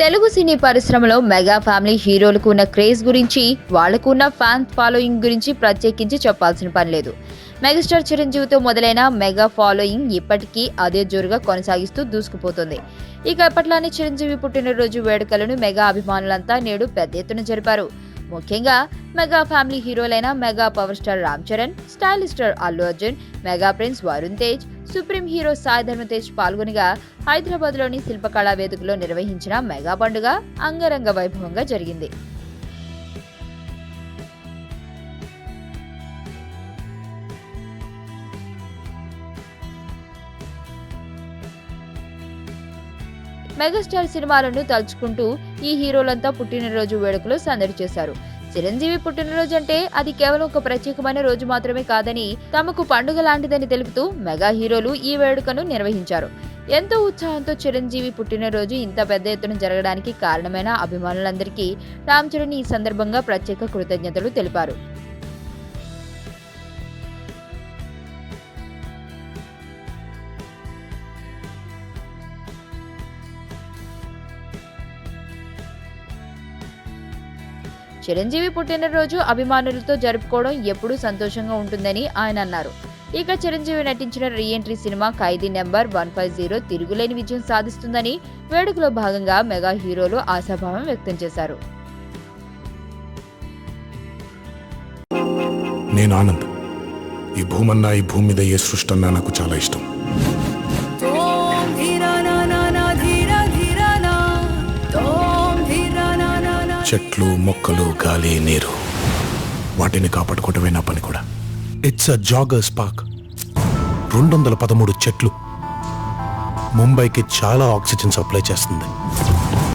తెలుగు సినీ పరిశ్రమలో mega family హీరోలకు ఉన్న క్రేజ్ గురించి, వాళ్లకు ఉన్న ఫ్యాన్ ఫాలోయింగ్ గురించి ప్రత్యేకించి చెప్పాల్సిన పని లేదు. మెగాస్టార్ చిరంజీవితో మొదలైన మెగా ఫాలోయింగ్ ఇప్పటికీ అదే జోరుగా కొనసాగిస్తూ దూసుకుపోతుంది. ఇక ఎప్పట్లానే చిరంజీవి పుట్టినరోజు వేడుకలను మెగా అభిమానులంతా నేడు పెద్ద ఎత్తున జరిపారు. ముఖ్యంగా మెగా ఫ్యామిలీ హీరోలైన mega power star Ram Charan, stylish star Allu Arjun, mega prince Varun Tej, supreme hero Sai Dharam Tej పాల్గొనగా హైదరాబాద్ లోని శిల్పకళా వేదికలో నిర్వహించిన మెగా పండుగ అంగరంగ వైభవంగా జరిగింది. మెగాస్టార్ సినిమాలను తలుచుకుంటూ ఈ హీరోలంతా పుట్టినరోజు వేడుకలు సందడి చేశారు. చిరంజీవి పుట్టినరోజు అంటే అది కేవలం ఒక ప్రత్యేకమైన రోజు మాత్రమే కాదని, తమకు పండుగ లాంటిదని తెలుపుతూ మెగా హీరోలు ఈ వేడుకను నిర్వహించారు. ఎంతో ఉత్సాహంతో చిరంజీవి పుట్టినరోజు ఇంత పెద్ద ఎత్తున జరగడానికి కారణమైన అభిమానులందరికీ రామ్ చరణ్ ఈ సందర్భంగా ప్రత్యేక కృతజ్ఞతలు తెలిపారు. చిరంజీవి పుట్టినరోజు అభిమానులతో జరుపుకోవడం ఎప్పుడూ సంతోషంగా ఉంటుందని ఆయన అన్నారు. ఇక చిరంజీవి నటించిన రీఎంట్రీ సినిమా ఖైదీ నెంబర్ 150 తిరుగులేని విజయం సాధిస్తుందని వేడుకలో భాగంగా మెగా హీరోలు ఆశాభావం వ్యక్తం చేశారు. నేను ఆనంద్. ఈ భూమన్నా, ఈ భూమి మీద ఏ సృష్టి అన్నా నాకు చాలా ఇష్టం. చెట్లు, మొక్కలు, గాలి, నీరు, వాటిని కాపాడుకోవటమే నా పని కూడా. It's a joggers park. 213 చెట్లు ముంబైకి చాలా ఆక్సిజన్ సప్లై చేస్తుంది.